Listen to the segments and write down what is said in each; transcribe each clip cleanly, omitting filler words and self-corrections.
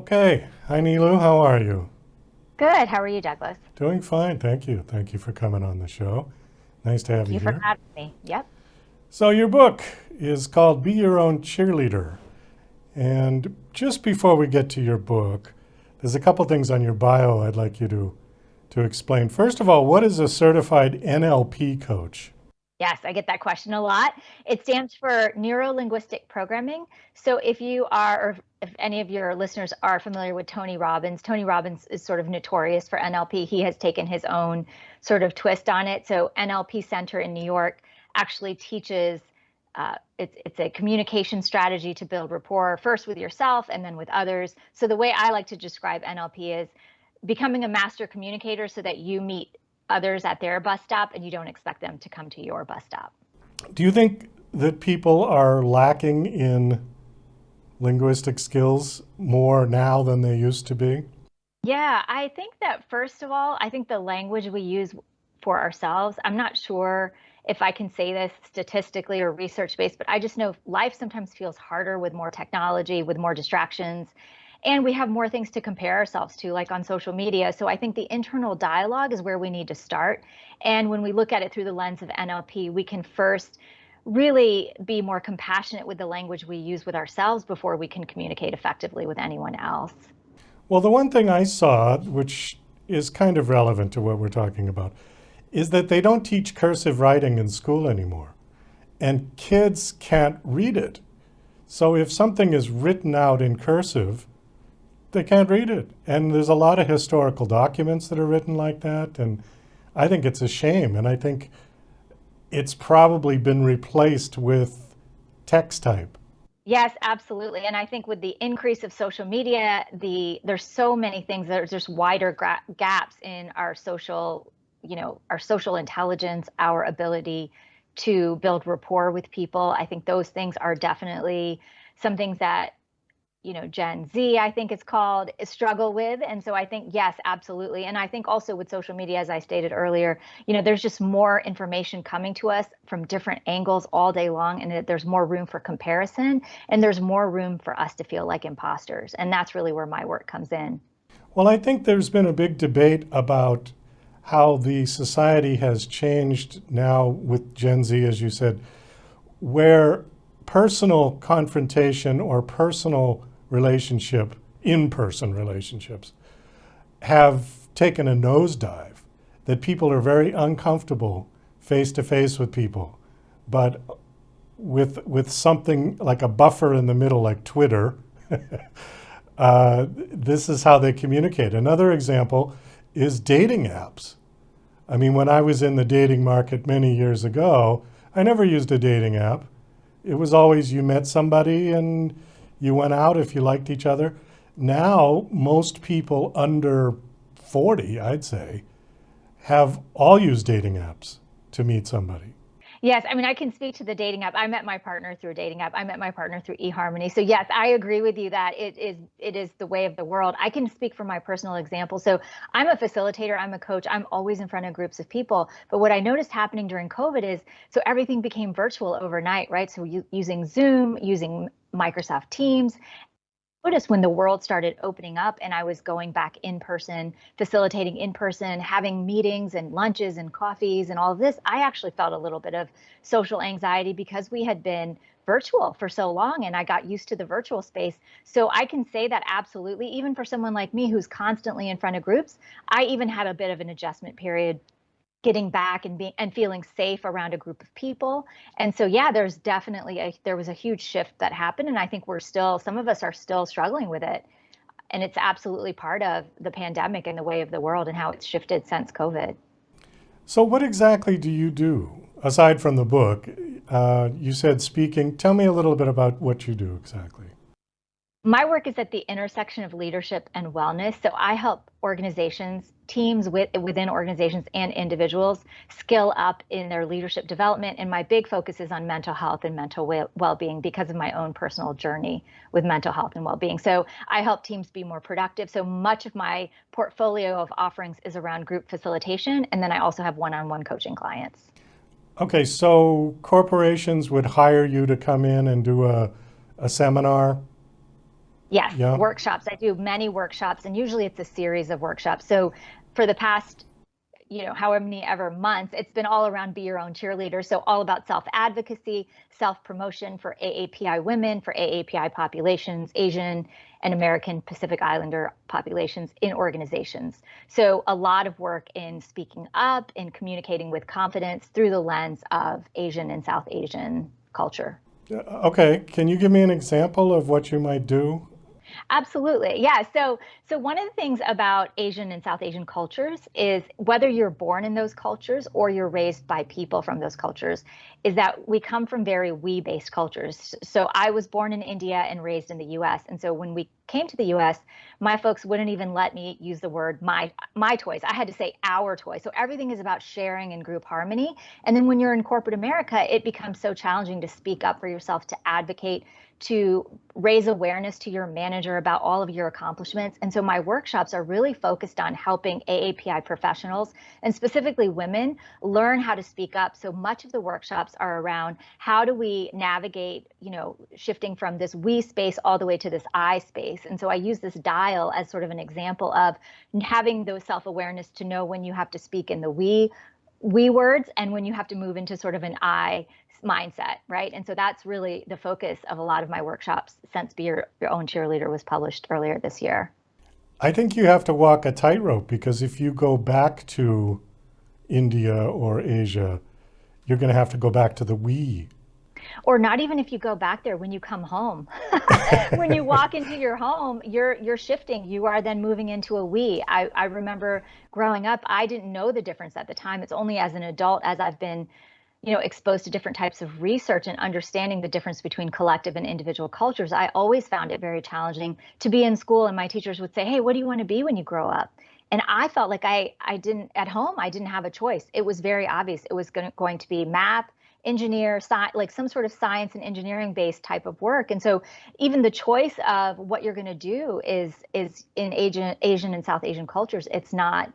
Okay. Hi, Neelu. How are you? Good. How are you, Douglas? Doing fine. Thank you. Thank you for coming on the show. Nice to have Thank you you for here. having me. Yep. So, your book is called Be Your Own Cheerleader. And just before we get to your book, there's a couple things on your bio I'd like you to explain. First of all, what is a certified NLP coach? Yes, I get that question a lot. It stands for Neuro Linguistic Programming. So if you are, or if any of your listeners are familiar with Tony Robbins is sort of notorious for NLP. He has taken his own sort of twist on it. So NLP Center in New York actually teaches. It's a communication strategy to build rapport first with yourself and then with others. So the way I like to describe NLP is becoming a master communicator so that you meet others at their bus stop and you don't expect them to come to your bus stop. Do you think that people are lacking in linguistic skills more now than they used to be? Yeah, I think that first of all, I think the language we use for ourselves, I'm not sure if I can say this statistically or research based, but I just know life sometimes feels harder with more technology, with more distractions, and we have more things to compare ourselves to, like on social media. So I think the internal dialogue is where we need to start. And when we look at it through the lens of NLP, we can first really be more compassionate with the language we use with ourselves before we can communicate effectively with anyone else. Well, the one thing I saw, which is kind of relevant to what we're talking about, is that they don't teach cursive writing in school anymore. And kids can't read it. So if something is written out in cursive, they can't read it. And there's a lot of historical documents that are written like that. And I think it's a shame. And I think it's probably been replaced with text type. Yes, absolutely. And I think with the increase of social media, there's so many things. There's just wider gaps in our social, our social intelligence, our ability to build rapport with people. I think those things are definitely some things that Gen Z, I think it's called, struggle with. And so I think, yes, absolutely. And I think also with social media, as I stated earlier, there's just more information coming to us from different angles all day long. And there's more room for comparison and there's more room for us to feel like imposters. And that's really where my work comes in. Well, I think there's been a big debate about how the society has changed now with Gen Z, as you said, where personal confrontation or personal relationship, in person relationships, have taken a nosedive, that people are very uncomfortable face to face with people. But with something like a buffer in the middle, like Twitter, this is how they communicate. Another example is dating apps. I mean, when I was in the dating market many years ago, I never used a dating app. It was always you met somebody and you went out if you liked each other. Now, most people under 40, I'd say, have all used dating apps to meet somebody. Yes, I mean, I can speak to the dating app. I met my partner through a dating app. I met my partner through eHarmony. So yes, I agree with you that it is the way of the world. I can speak from my personal example. So I'm a facilitator, I'm a coach. I'm always in front of groups of people. But what I noticed happening during COVID is so everything became virtual overnight, right? So using Zoom, using Microsoft Teams, noticed when the world started opening up and I was going back in person, facilitating in person, having meetings and lunches and coffees and all of this, I actually felt a little bit of social anxiety because we had been virtual for so long and I got used to the virtual space. So I can say that absolutely, even for someone like me who's constantly in front of groups, I even had a bit of an adjustment period getting back and being and feeling safe around a group of people. And so yeah, there was a huge shift that happened and I think some of us are still struggling with it. And it's absolutely part of the pandemic and the way of the world and how it's shifted since COVID. So, what exactly do you do aside from the book? You said speaking. Tell me a little bit about what you do exactly. My work is at the intersection of leadership and wellness. So I help organizations, teams within organizations and individuals skill up in their leadership development. And my big focus is on mental health and mental well-being because of my own personal journey with mental health and well-being. So I help teams be more productive. So much of my portfolio of offerings is around group facilitation. And then I also have one-on-one coaching clients. Okay, so corporations would hire you to come in and do a seminar. Yes, Yeah. workshops. I do many workshops, and usually it's a series of workshops. So for the past, however many ever months, it's been all around be your own cheerleader. So all about self-advocacy, self-promotion for AAPI women, for AAPI populations, Asian and American Pacific Islander populations in organizations. So a lot of work in speaking up, in communicating with confidence through the lens of Asian and South Asian culture. Okay. Can you give me an example of what you might do? Absolutely. Yeah. So one of the things about Asian and South Asian cultures is whether you're born in those cultures or you're raised by people from those cultures, is that we come from very we-based cultures. So I was born in India and raised in the US. And so when we came to the US, my folks wouldn't even let me use the word my toys. I had to say our toys. So everything is about sharing and group harmony. And then when you're in corporate America, it becomes so challenging to speak up for yourself, to advocate, to raise awareness to your manager about all of your accomplishments. And so my workshops are really focused on helping AAPI professionals and specifically women learn how to speak up. So much of the workshops are around how do we navigate, shifting from this we space all the way to this I space. And so I use this dial as sort of an example of having those self-awareness to know when you have to speak in the we words and when you have to move into sort of an I mindset, right? And so that's really the focus of a lot of my workshops since Be Your Own Cheerleader was published earlier this year. I think you have to walk a tightrope because if you go back to India or Asia, you're going to have to go back to the we. Or not even if you go back there when you come home. When you walk into your home, you're shifting. You are then moving into a we. I remember growing up, I didn't know the difference at the time. It's only as an adult as I've been exposed to different types of research and understanding the difference between collective and individual cultures. I always found it very challenging to be in school and my teachers would say, "Hey, what do you want to be when you grow up?" And I felt like I didn't at home, I didn't have a choice. It was very obvious. It was going to be math, engineer, like some sort of science and engineering based type of work. And so even the choice of what you're going to do is in Asian and South Asian cultures, it's not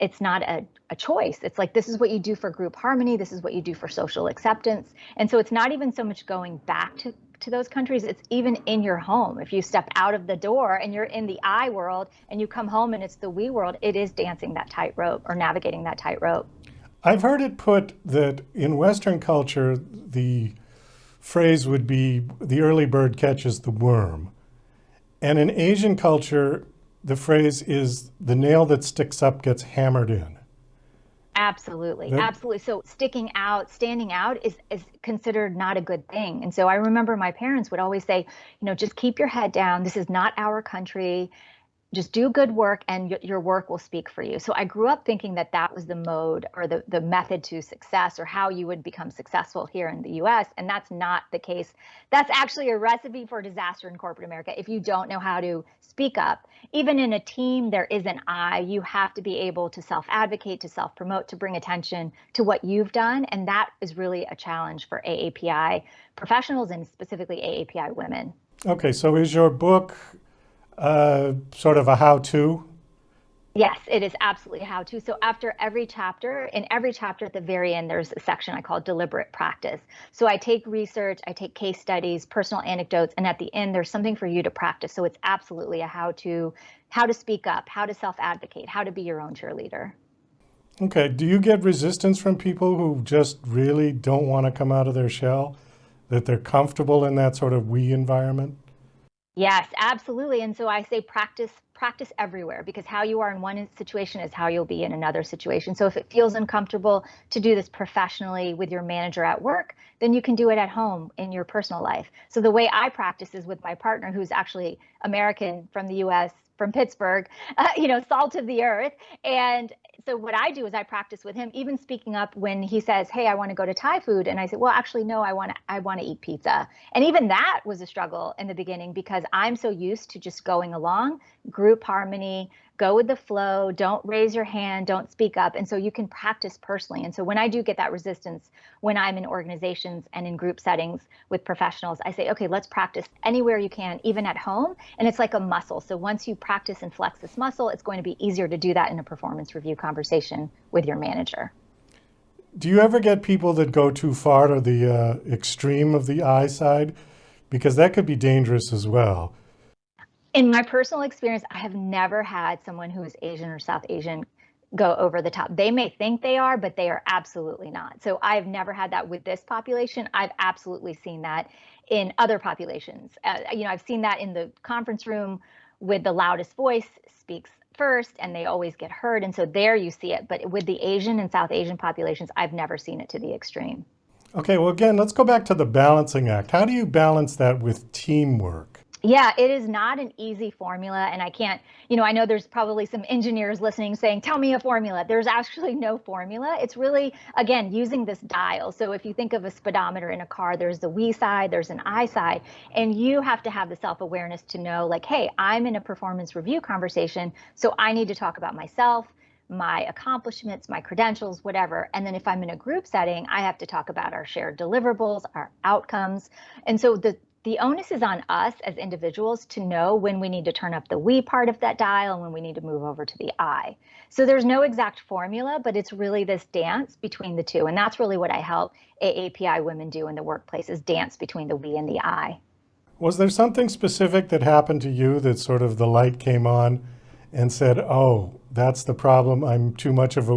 a choice. It's like, this is what you do for group harmony. This is what you do for social acceptance. And so it's not even so much going back to those countries. It's even in your home. If you step out of the door and you're in the I world and you come home and it's the we world, it is dancing that tightrope or navigating that tightrope. I've heard it put that in Western culture, the phrase would be the early bird catches the worm. And in Asian culture, the phrase is the nail that sticks up gets hammered in. Absolutely. That, Absolutely. So sticking out, standing out is considered not a good thing. And so I remember my parents would always say, just keep your head down. This is not our country. Just do good work and your work will speak for you. So I grew up thinking that that was the mode or the method to success or how you would become successful here in the US. And that's not the case. That's actually a recipe for disaster in corporate America. If you don't know how to speak up, even in a team, there is an I. You have to be able to self-advocate, to self-promote, to bring attention to what you've done. And that is really a challenge for AAPI professionals and specifically AAPI women. okay, so is your book sort of a how-to? Yes, it is absolutely how to. So after in every chapter at the very end, there's a section I call deliberate practice. So I take research, I take case studies, personal anecdotes, and at the end, there's something for you to practice. So it's absolutely a how to speak up, how to self-advocate, how to be your own cheerleader. Okay, do you get resistance from people who just really don't want to come out of their shell, that they're comfortable in that sort of we environment? Yes, absolutely. And so I say practice everywhere because how you are in one situation is how you'll be in another situation. So if it feels uncomfortable to do this professionally with your manager at work, then you can do it at home in your personal life. So the way I practice is with my partner who's actually American from the US, from Pittsburgh, salt of the earth. And so what I do is I practice with him, even speaking up when he says, "Hey, I want to go to Thai food." And I say, "Well, actually, no, I want to eat pizza." And even that was a struggle in the beginning because I'm so used to just going along, group harmony, go with the flow, don't raise your hand, don't speak up. And so you can practice personally. And so when I do get that resistance, when I'm in organizations and in group settings with professionals, I say, okay, let's practice anywhere you can, even at home. And it's like a muscle. So once you practice and flex this muscle, it's going to be easier to do that in a performance review conversation with your manager. Do you ever get people that go too far to the extreme of the I side? Because that could be dangerous as well. In my personal experience, I have never had someone who is Asian or South Asian go over the top. They may think they are, but they are absolutely not. So I've never had that with this population. I've absolutely seen that in other populations. I've seen that in the conference room with the loudest voice speaks first and they always get heard. And so there you see it. But with the Asian and South Asian populations, I've never seen it to the extreme. Okay, well, again, let's go back to the balancing act. How do you balance that with teamwork? Yeah, it is not an easy formula. And I can't, I know there's probably some engineers listening saying, tell me a formula. There's actually no formula. It's really, again, using this dial. So if you think of a speedometer in a car, there's the we side, there's an I side, and you have to have the self-awareness to know, like, hey, I'm in a performance review conversation, so I need to talk about myself, my accomplishments, my credentials, whatever. And then if I'm in a group setting, I have to talk about our shared deliverables, our outcomes. And so the onus is on us as individuals to know when we need to turn up the we part of that dial and when we need to move over to the I. So there's no exact formula, but it's really this dance between the two. And that's really what I help AAPI women do in the workplace, is dance between the we and the I. Was there something specific that happened to you that sort of the light came on and said, oh, that's the problem. I'm too much of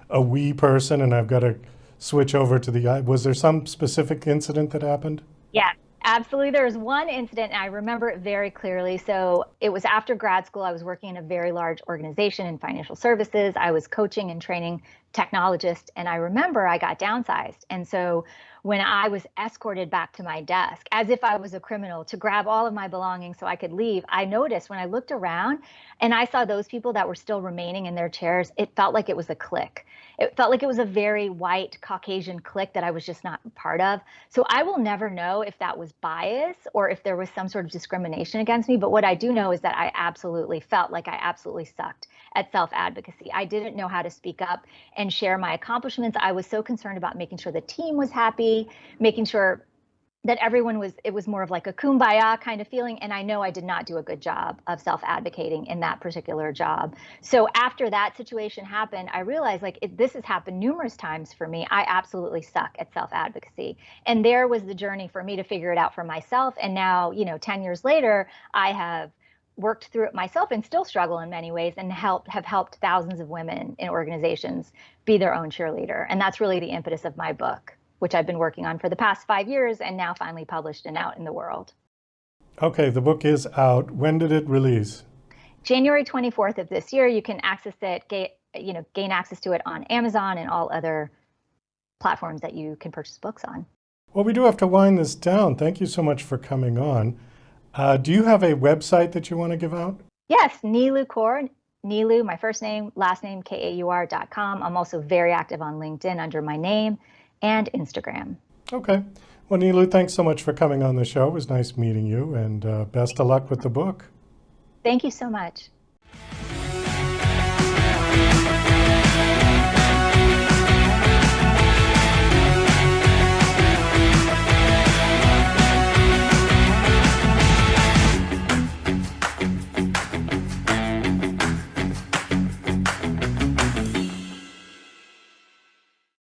a we person and I've got to switch over to the I. Was there some specific incident that happened? Yeah, absolutely. There was one incident, and I remember it very clearly. So it was after grad school. I was working in a very large organization in financial services. I was coaching and training technologists, and I remember I got downsized. And so when I was escorted back to my desk, as if I was a criminal, to grab all of my belongings so I could leave, I noticed when I looked around and I saw those people that were still remaining in their chairs, it felt like it was a clique. It felt like it was a very white Caucasian clique that I was just not part of. So I will never know if that was bias or if there was some sort of discrimination against me. But what I do know is that I absolutely felt like I absolutely sucked at self-advocacy. I didn't know how to speak up and share my accomplishments. I was so concerned about making sure the team was happy, making sure that it was more of like a kumbaya kind of feeling. And I know I did not do a good job of self-advocating in that particular job. So after that situation happened, I realized, like, this has happened numerous times for me. I absolutely suck at self-advocacy. And there was the journey for me to figure it out for myself. And now, 10 years later, I have worked through it myself and still struggle in many ways, and have helped thousands of women in organizations be their own cheerleader. And that's really the impetus of my book, which I've been working on for the past 5 years and now finally published and out in the world. Okay, the book is out. When did it release? January 24th of this year. You can access it, gain access to it on Amazon and all other platforms that you can purchase books on. Well, we do have to wind this down. Thank you so much for coming on. Do you have a website that you want to give out? Yes, Neelu Kaur, Neelu, my first name, last name, Kaur.com. I'm also very active on LinkedIn under my name and Instagram. Okay. Well, Neelu, thanks so much for coming on the show. It was nice meeting you, and best of luck with the book. Thank you so much.